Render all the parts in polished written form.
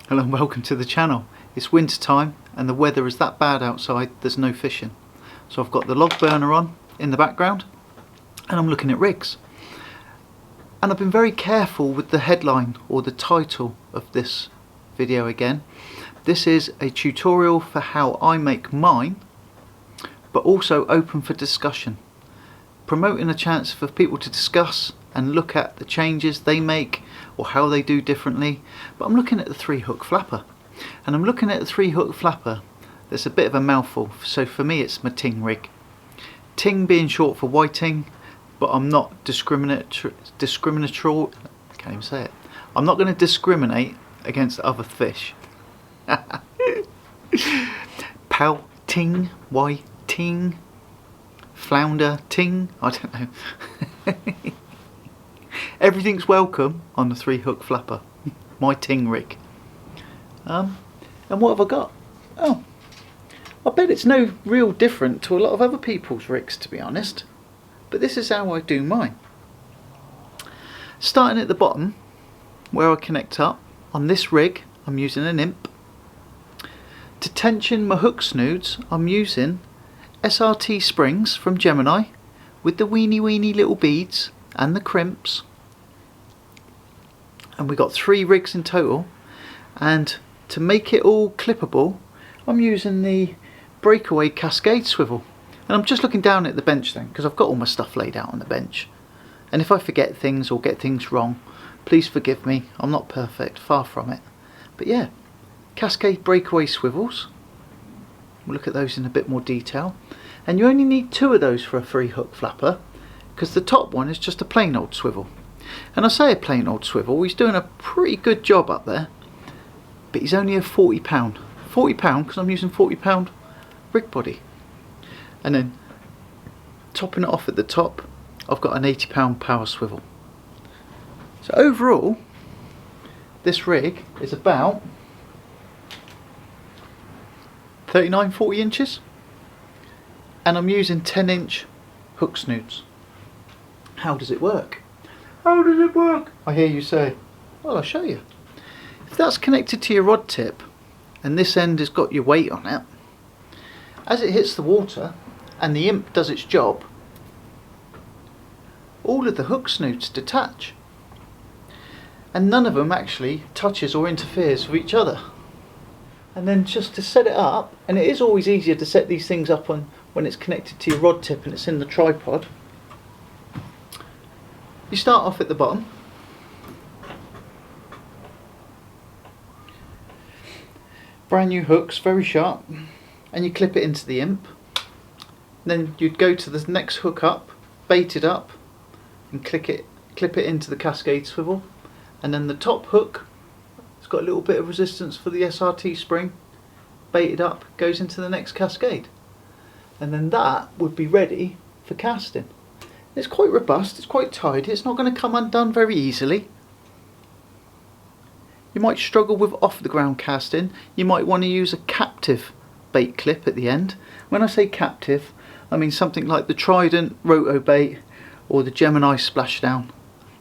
Hello and welcome to the channel. It's winter time and the weather is that bad outside there's no fishing. So I've got the log burner on in the background and I'm looking at rigs. And I've been very careful with the headline or the title of this video again. This is a tutorial for how I make mine, but also open for discussion. Promoting a chance for people to discuss and look at the changes they make or how they do differently. But I'm looking at the 3-hook flapper, and I'm looking at the 3-hook flapper that's a bit of a mouthful, so for me it's my ting rig. Ting being short for whiting, but I'm not discriminatory, I can't even say it. I'm not going to discriminate against other fish. Pouting, whiting, flounder, ting, I don't know. Everything's welcome on the 3-hook flapper, my ting rig. And what have I got? Oh, I bet it's no real different to a lot of other people's rigs, to be honest. But this is how I do mine. Starting at the bottom, where I connect up, on this rig I'm using an imp. To tension my hook snoods I'm using SRT springs from Gemini with the weeny little beads and the crimps. And we got 3 rigs in total, and to make it all clippable I'm using the Breakaway Cascade swivel. And I'm just looking down at the bench then, because I've got all my stuff laid out on the bench, and if I forget things or get things wrong, please forgive me. I'm not perfect, far from it. But yeah, Cascade Breakaway swivels, we'll look at those in a bit more detail. And you only need 2 of those for a 3-hook flapper, because the top one is just a plain old swivel. And I say a plain old swivel, he's doing a pretty good job up there, but he's only a £40. £40 because I'm using £40 rig body. And then topping it off at the top, I've got an £80 power swivel. So overall, this rig is about 39-40 inches, and I'm using 10-inch hook snoods. How does it work? How does it work? I hear you say. Well, I'll show you. If that's connected to your rod tip and this end has got your weight on it, as it hits the water and the imp does its job, all of the hook snoods detach, and none of them actually touches or interferes with each other. And then just to set it up, and it is always easier to set these things up on when it's connected to your rod tip and it's in the tripod. You start off at the bottom, brand new hooks, very sharp, and you clip it into the imp. Then you'd go to the next hook up, bait it up, and clip it into the Cascade swivel. And then the top hook, it's got a little bit of resistance for the SRT spring, bait it up, goes into the next Cascade. And then that would be ready for casting. It's quite robust, it's quite tidy, it's not going to come undone very easily. You might struggle with off the ground casting. You might want to use a captive bait clip at the end. When I say captive, I mean something like the Trident Roto bait or the Gemini splashdown,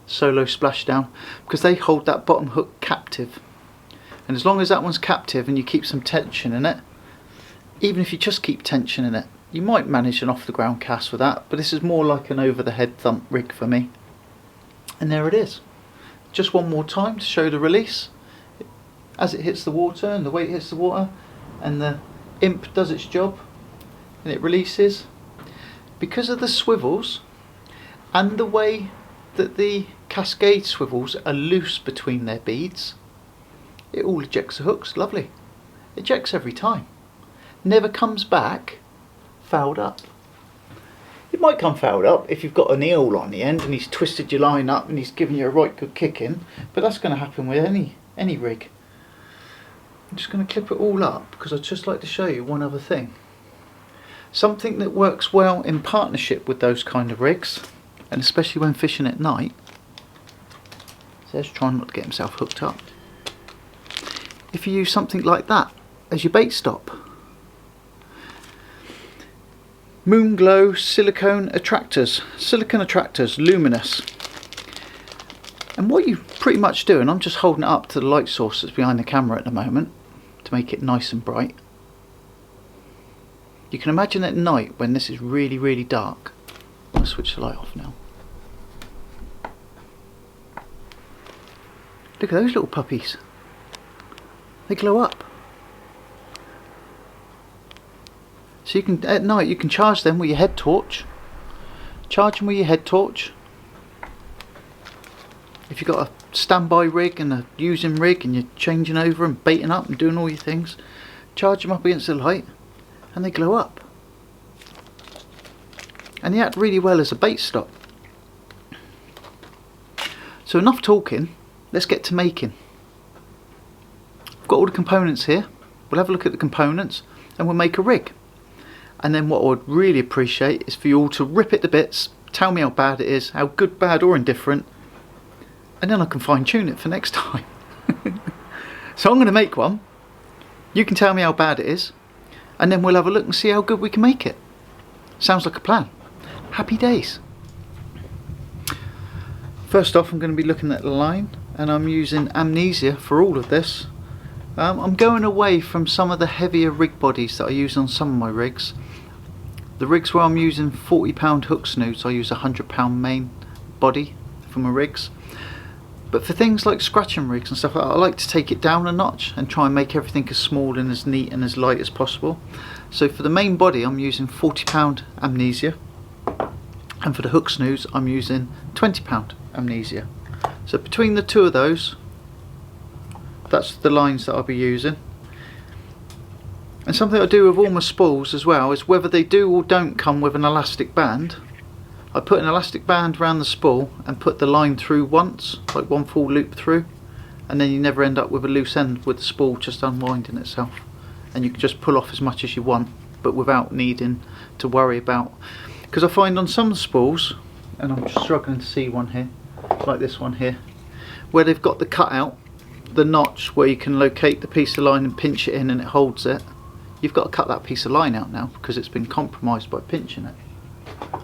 solo splashdown, because they hold that bottom hook captive. And as long as that one's captive and you keep some tension in it, even if you just keep tension in it, you might manage an off the ground cast with that, but this is more like an over the head thump rig for me. And there it is. Just one more time to show the release. As it hits the water and the weight hits the water and the imp does its job and it releases, because of the swivels and the way that the Cascade swivels are loose between their beads, it all ejects the hooks. Lovely. Ejects every time. Never comes back fouled up. It might come fouled up if you've got an eel on the end and he's twisted your line up and he's given you a right good kick in, but that's going to happen with any rig. I'm just going to clip it all up because I'd just like to show you one other thing. Something that works well in partnership with those kind of rigs, and especially when fishing at night. Says trying not to get himself hooked up. If you use something like that as your bait stop. Moonglow silicone attractors, luminous. And what you pretty much do, and I'm just holding it up to the light source that's behind the camera at the moment to make it nice and bright. You can imagine at night when this is really, really dark. I'll switch the light off now. Look at those little puppies. They glow up. So you can, at night, you can charge them with your head torch. Charge them with your head torch. If you've got a standby rig and a using rig and you're changing over and baiting up and doing all your things, charge them up against the light and they glow up. And they act really well as a bait stop. So enough talking, let's get to making. I've got all the components here. We'll have a look at the components and we'll make a rig. And then what I would really appreciate is for you all to rip it to bits, tell me how bad it is, how good, bad or indifferent, and then I can fine tune it for next time. So I'm going to make one, you can tell me how bad it is, and then we'll have a look and see how good we can make it. Sounds like a plan. Happy days. First off, I'm going to be looking at the line, and I'm using Amnesia for all of this. I'm going away from some of the heavier rig bodies that I use on some of my rigs. The rigs where I'm using 40-pound hook snoods, I use a 100-pound main body for my rigs. But for things like scratching rigs and stuff, I like to take it down a notch and try and make everything as small and as neat and as light as possible. So for the main body I'm using 40-pound Amnesia, and for the hook snoods I'm using 20-pound Amnesia. So between the two of those, that's the lines that I'll be using. And something I do with all my spools as well is whether they do or don't come with an elastic band, I put an elastic band around the spool and put the line through once, like one full loop through, and then you never end up with a loose end with the spool just unwinding itself. And you can just pull off as much as you want, but without needing to worry about, because I find on some spools, and I'm struggling to see one here, like this one here, where they've got the cutout, the notch where you can locate the piece of line and pinch it in and it holds it. You've got to cut that piece of line out now because it's been compromised by pinching it.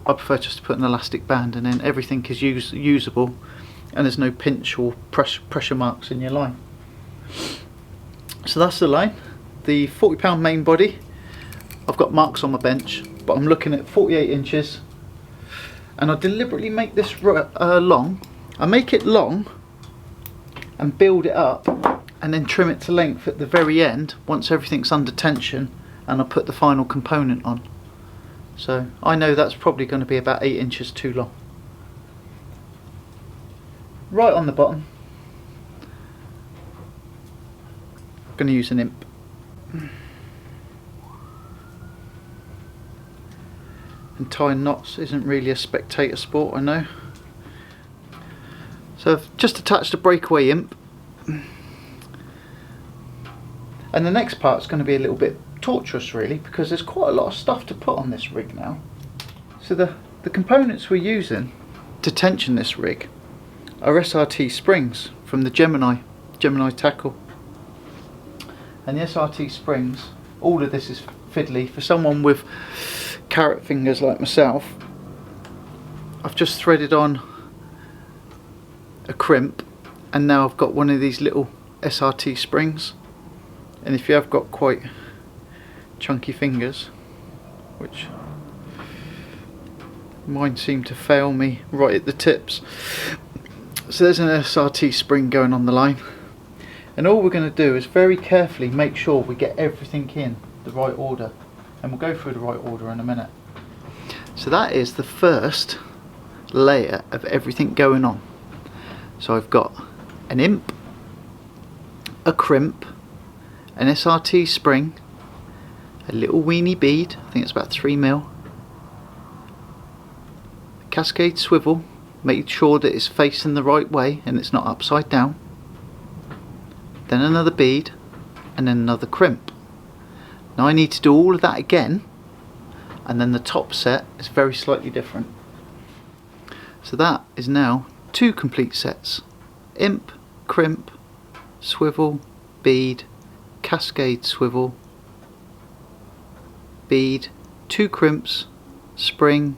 I prefer just to put an elastic band and then everything is usable and there's no pinch or pressure marks in your line. So that's the line. The 40-pound main body, I've got marks on my bench, but I'm looking at 48 inches, and I deliberately make this long. I make it long and build it up and then trim it to length at the very end once everything's under tension and I put the final component on. So I know that's probably going to be about 8 inches too long. Right on the bottom, I'm going to use an imp. And tying knots isn't really a spectator sport, I know. So I've just attached a breakaway imp. And the next part's going to be a little bit torturous really, because there's quite a lot of stuff to put on this rig now. So the components we're using to tension this rig are SRT springs from the Gemini tackle. And the SRT springs, all of this is fiddly. For someone with carrot fingers like myself, I've just threaded on a crimp and now I've got one of these little SRT springs. And if you have got quite chunky fingers, which mine seem to fail me right at the tips, so there's an SRT spring going on the line, and all we're going to do is very carefully make sure we get everything in the right order, and we'll go through the right order in a minute. So that is the first layer of everything going on. So I've got an imp, a crimp, an SRT spring, a little weeny bead, I think it's about 3mm, a cascade swivel, make sure that it's facing the right way and it's not upside down, then another bead, and then another crimp. Now I need to do all of that again, and then the top set is very slightly different. So that is now 2 complete sets: imp, crimp, swivel, bead, cascade swivel, bead, 2 crimps, spring,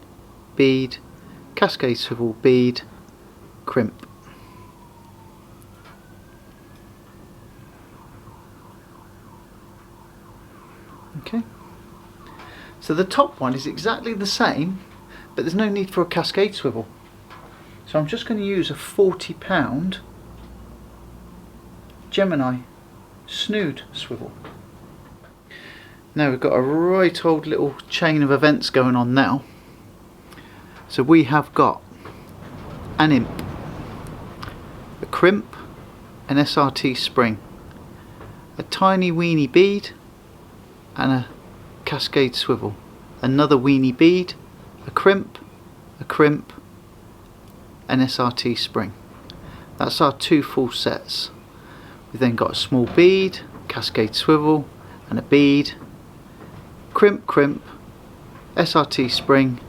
bead, cascade swivel, bead, crimp. So the top one is exactly the same, but there's no need for a cascade swivel. So I'm just going to use a 40-pound Gemini snood swivel. Now we've got a right old little chain of events going on now. So we have got an imp, a crimp, an SRT spring, a tiny weeny bead and a cascade swivel, another weeny bead, a crimp, an SRT spring. That's our 2 full sets. We've then got a small bead, cascade swivel and a bead, crimp, SRT spring,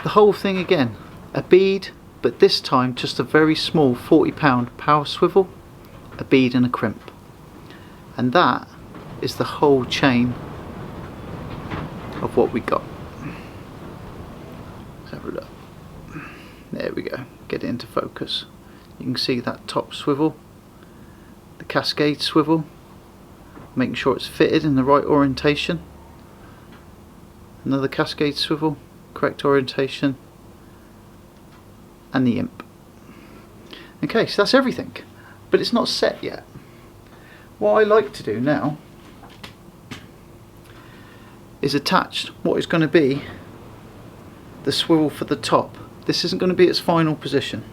the whole thing again, a bead, but this time just a very small 40-pound power swivel, a bead and a crimp. And that is the whole chain of what we got. Let's have a look. There we go, get it into focus. You can see that top swivel, the cascade swivel, making sure it's fitted in the right orientation. Another cascade swivel, correct orientation, and the imp. Okay, so that's everything, but it's not set yet. What I like to do now is attach what is going to be the swivel for the top. This isn't going to be its final position.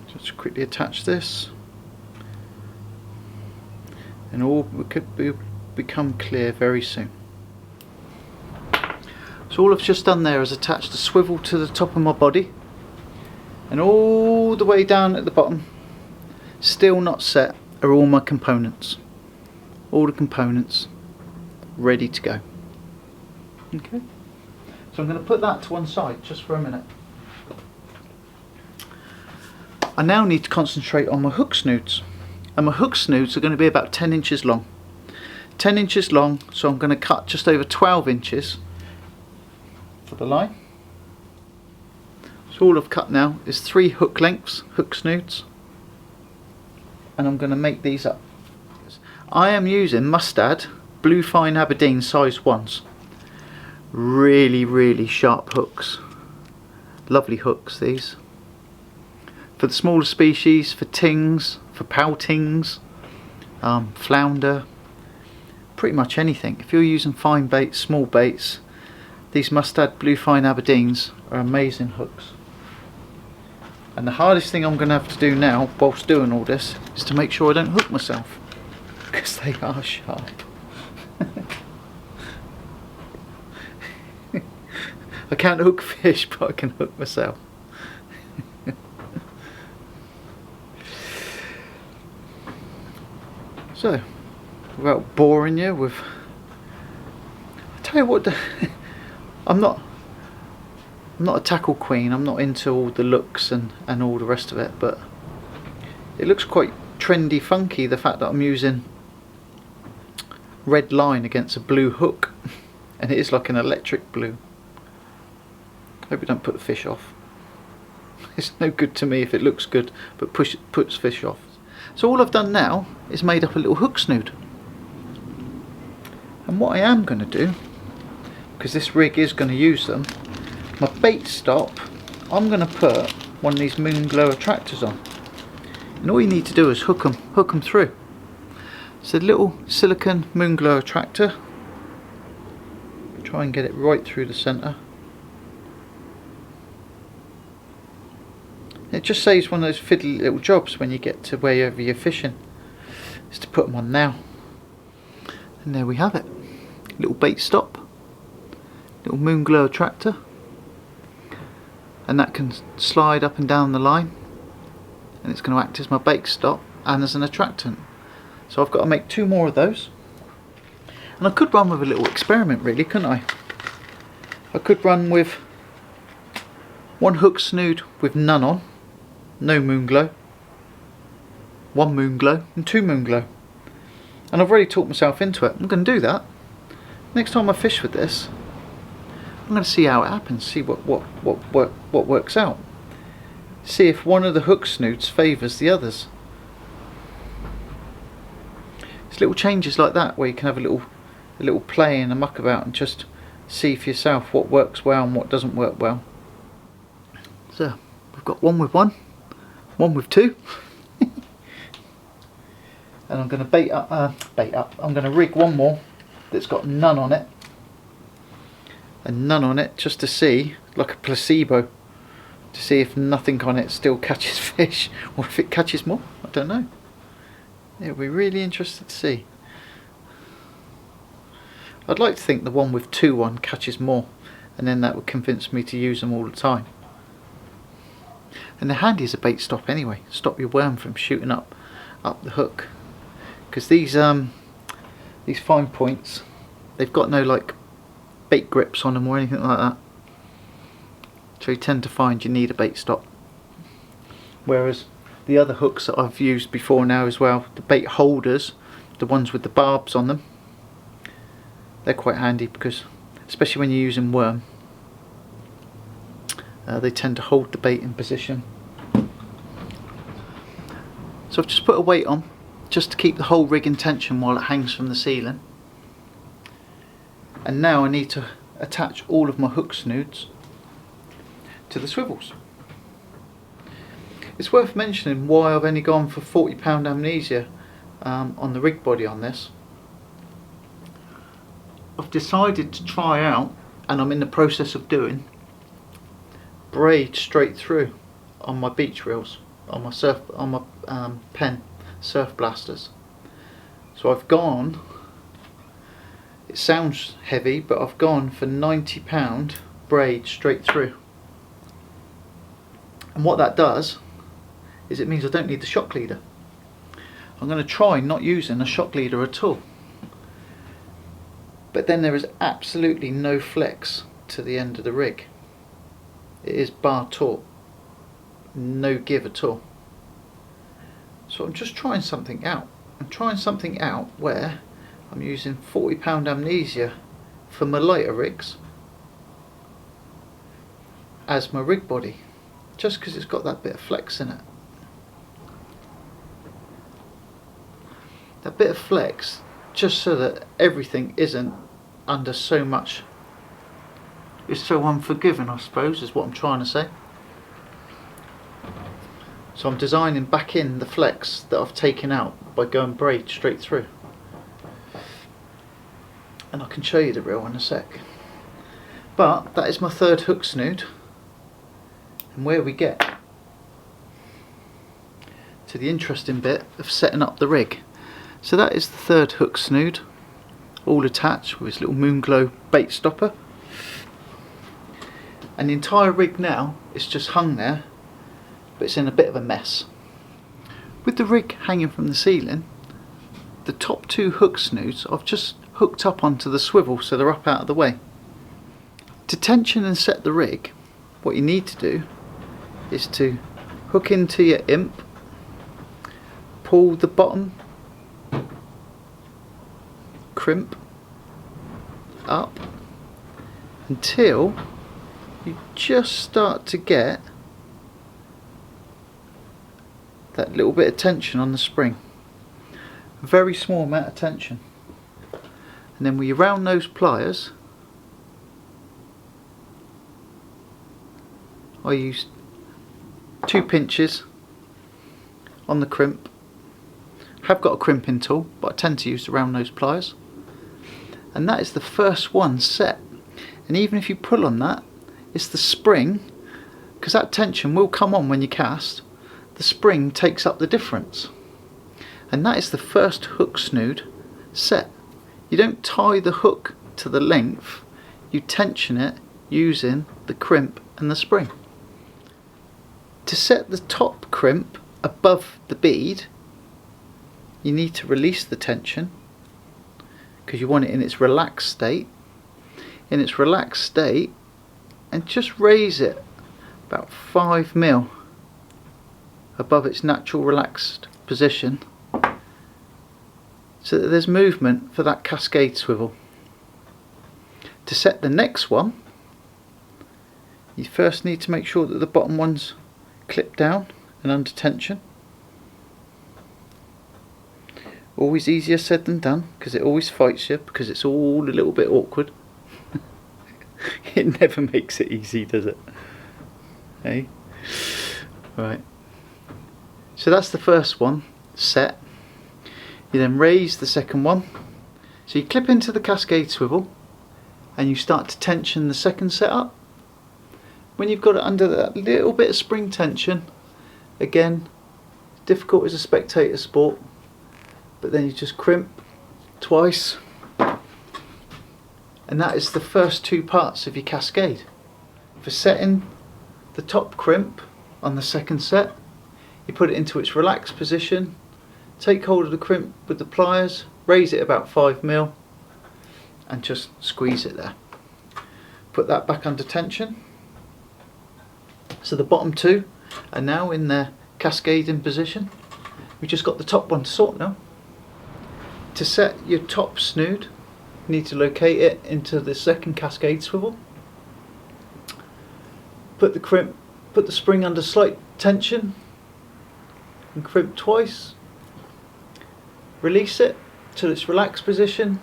Just quickly attach this, and all could become clear very soon. So all I've just done there is attach the swivel to the top of my body, and all the way down at the bottom, still not set, are all my components. All the components ready to go. Okay, so I'm going to put that to one side just for a minute. I now need to concentrate on my hook snoods, and my hook snoods are going to be about 10 inches long. 10 inches long, so I'm going to cut just over 12 inches for the line. So all I've cut now is 3 hook lengths, hook snoods, and I'm going to make these up. I am using Mustad Blue Fine Aberdeen size 1s. Really sharp hooks. Lovely hooks these. For the smaller species, for tings, for poutings, flounder, pretty much anything. If you're using fine baits, small baits, these Mustad Blue Fine Aberdeens are amazing hooks. And the hardest thing I'm going to have to do now, whilst doing all this, is to make sure I don't hook myself, because they are sharp. I can't hook fish, but I can hook myself. So, without boring you with, I tell you what, I'm not a tackle queen. I'm not into all the looks and all the rest of it, but it looks quite trendy, funky, the fact that I'm using red line against a blue hook, and it is like an electric blue. Hope you don't put the fish off. It's no good to me if it looks good but puts fish off. So all I've done now is made up a little hook snood, and what I am going to do, because this rig is going to use them, my bait stop, I'm going to put one of these Moonglow attractors on, and all you need to do is hook them through. It's a little silicone Moonglow attractor. Try and get it right through the centre. It just saves one of those fiddly little jobs when you get to wherever you're fishing, is to put them on now. And there we have it. Little bait stop, little Moonglow attractor, and that can slide up and down the line, and it's going to act as my bait stop and as an attractant. So I've got to make 2 more of those, and I could run with a little experiment really, couldn't I? I could run with 1 hook snood with none on, no Moonglow, 1 Moonglow and 2 Moonglow, and I've already talked myself into it. I'm going to do that. Next time I fish with this, I'm going to see how it happens, see what works out. See if one of the hook snoods favours the others. It's little changes like that where you can have a little play and a muck about and just see for yourself what works well and what doesn't work well. So we've got one with one with two. And I'm going to I'm going to rig one more that's got none on it, and none on it, just to see, like a placebo, to see if nothing on it still catches fish, or if it catches more. I don't know. It'll be really interesting to see. I'd like to think the one with two on catches more, and then that would convince me to use them all the time. And they're handy as a bait stop anyway. Stop your worm from shooting up the hook. Because these fine points, they've got no like bait grips on them or anything like that. So you tend to find you need a bait stop. Whereas the other hooks that I've used before now as well, the bait holders, the ones with the barbs on them, they're quite handy because, especially when you're using worm, they tend to hold the bait in position. So I've just put a weight on, just to keep the whole rig in tension while it hangs from the ceiling. And now I need to attach all of my hook snoods to the swivels. It's worth mentioning why I've only gone for £40 amnesia on the rig body on this. I've decided to try out, and I'm in the process of doing, braid straight through on my beach reels, on my Penn surf blasters. So I've gone, it sounds heavy, but I've gone for £90 braid straight through. And what that does is it means I don't need the shock leader. I'm going to try not using a shock leader at all. But then there is absolutely no flex to the end of the rig. It is bar taut, no give at all. So I'm just trying something out. I'm trying something out where I'm using £40 amnesia for my lighter rigs as my rig body, just because it's got that bit of flex in it. That bit of flex, just so that everything isn't under so much, is so unforgiving, I suppose, is what I'm trying to say. So I'm designing back in the flex that I've taken out by going braid straight through. And I can show you the reel in a sec. But that is my third hook snood. And where we get to the interesting bit of setting up the rig. So that is the third hook snood, all attached with this little Moonglow bait stopper. And the entire rig now is just hung there, but it's in a bit of a mess. With the rig hanging from the ceiling, the top two hook snoods I've just hooked up onto the swivel so they're up out of the way. To tension and set the rig, what you need to do is to hook into your imp, pull the bottom crimp up until you just start to get that little bit of tension on the spring. A very small amount of tension. And then with your round nose pliers, I use 2 pinches on the crimp. I have got a crimping tool, but I tend to use the round nose pliers. And that is the first one set. And even if you pull on that, it's the spring, because that tension will come on when you cast, the spring takes up the difference. And that is the first hook snood set. You don't tie the hook to the length, you tension it using the crimp and the spring. To set the top crimp above the bead, you need to release the tension because you want it in its relaxed state. In its relaxed state, and just raise it about 5mm above its natural relaxed position so that there's movement for that cascade swivel. To set the next one, you first need to make sure that the bottom one's clipped down and under tension. Always easier said than done, because it always fights you, because it's all a little bit awkward. It never makes it easy, does it? Hey? Right. So that's the first one set. You then raise the second one. So you clip into the Cascade swivel and you start to tension the second set up. When you've got it under that little bit of spring tension, again, difficult as a spectator sport, but then you just crimp twice, and that is the first two parts of your Cascade. For setting the top crimp on the second set, you put it into its relaxed position, take hold of the crimp with the pliers, raise it about 5mm and just squeeze it there. Put that back under tension. So the bottom two are now in their cascading position. We just got the top one to sort now. To set your top snood, you need to locate it into the second Cascade swivel. Put the spring under slight tension and crimp twice. Release it till it's relaxed position.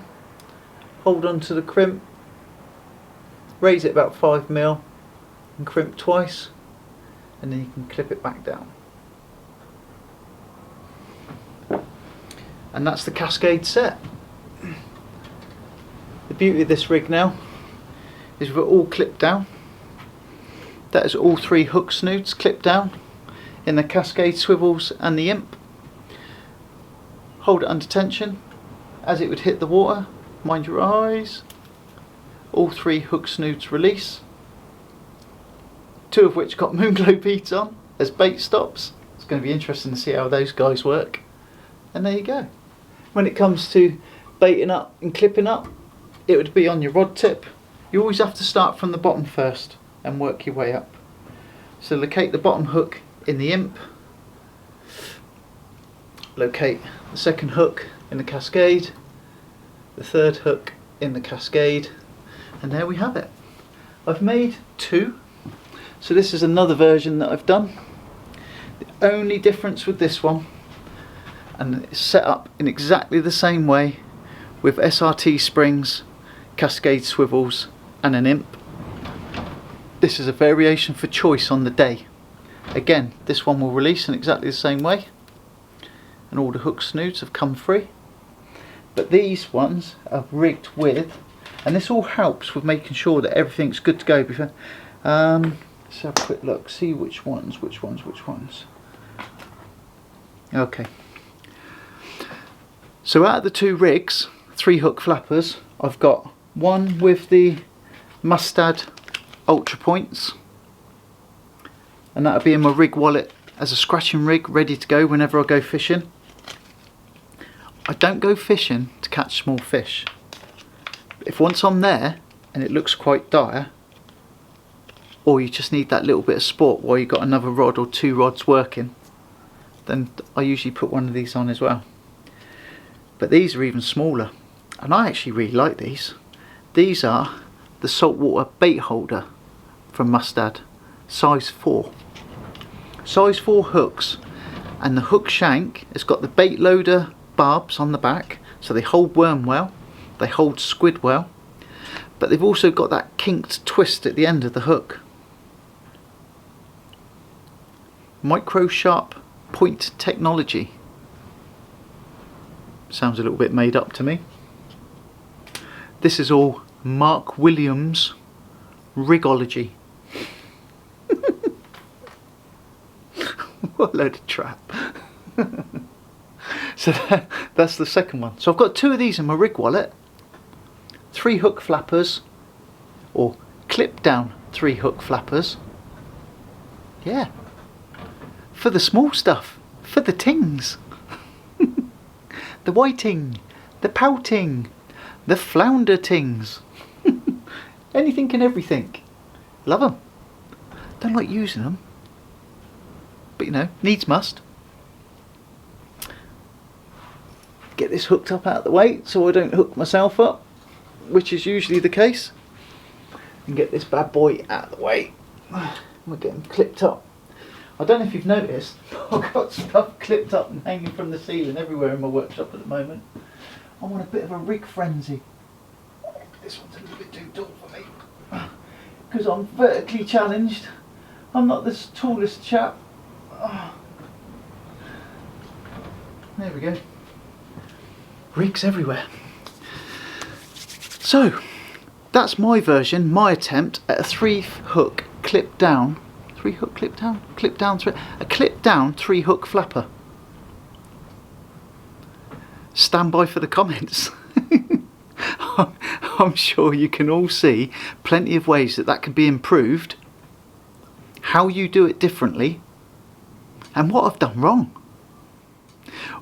Hold on to the crimp. Raise it about 5mm and crimp twice, and then you can clip it back down. And that's the Cascade set. The beauty of this rig now is we're all clipped down. That is all three hook snoods clipped down in the Cascade swivels and the imp. Hold it under tension as it would hit the water. Mind your eyes. All three hook snoods release. Two of which got Moonglow beads on as bait stops. It's going to be interesting to see how those guys work. And there you go. When it comes to baiting up and clipping up, it would be on your rod tip. You always have to start from the bottom first and work your way up. So locate the bottom hook in the imp. Locate the second hook in the Cascade. The third hook in the Cascade. And there we have it. I've made two. So this is another version that I've done. The only difference with this one, and it's set up in exactly the same way with SRT springs, Cascade swivels and an imp. This is a variation for choice on the day. Again, this one will release in exactly the same way and all the hook snoods have come free. But these ones are rigged with, and this all helps with making sure that everything's good to go before. Let's have a quick look, see which ones. Okay. So out of the two rigs, 3 hook flappers, I've got one with the Mustad Ultra Points, and that'll be in my rig wallet as a scratching rig ready to go whenever I go fishing. I don't go fishing to catch small fish. If once I'm there and it looks quite dire, or you just need that little bit of sport while you've got another rod or 2 rods working, then I usually put one of these on as well. But these are even smaller, and I actually really like these. These are the saltwater bait holder from Mustad, size 4. Size 4 hooks, and the hook shank has got the bait loader barbs on the back, so they hold worm well, they hold squid well, but they've also got that kinked twist at the end of the hook. Micro sharp point technology. Sounds a little bit made up to me. This is all Mark Williams rigology. What a load of trap. So that's the second one. So I've got 2 of these in my rig wallet. 3 hook flappers, or clip down 3 hook flappers. Yeah. For the small stuff, for the tings. The whiting, the pouting, the flounder tings. Anything and everything. Love them. Don't like using them, but you know, needs must. Get this hooked up out of the way so I don't hook myself up, which is usually the case. And get this bad boy out of the way. We're getting clipped up. I don't know if you've noticed, I've got stuff clipped up and hanging from the ceiling everywhere in my workshop at the moment. I'm on a bit of a rig frenzy. This one's a little bit too tall for me because I'm vertically challenged. I'm not the tallest chap. There we go. Rigs everywhere. So that's my version, my attempt at a 3-hook clip down. 3-hook clip down? Clip down, a clip down 3-hook flapper. Stand by for the comments. I'm sure you can all see plenty of ways that can be improved, how you do it differently, and what I've done wrong.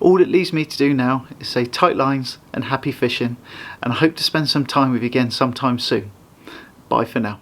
All it leaves me to do now is say tight lines and happy fishing, and I hope to spend some time with you again sometime soon. Bye for now.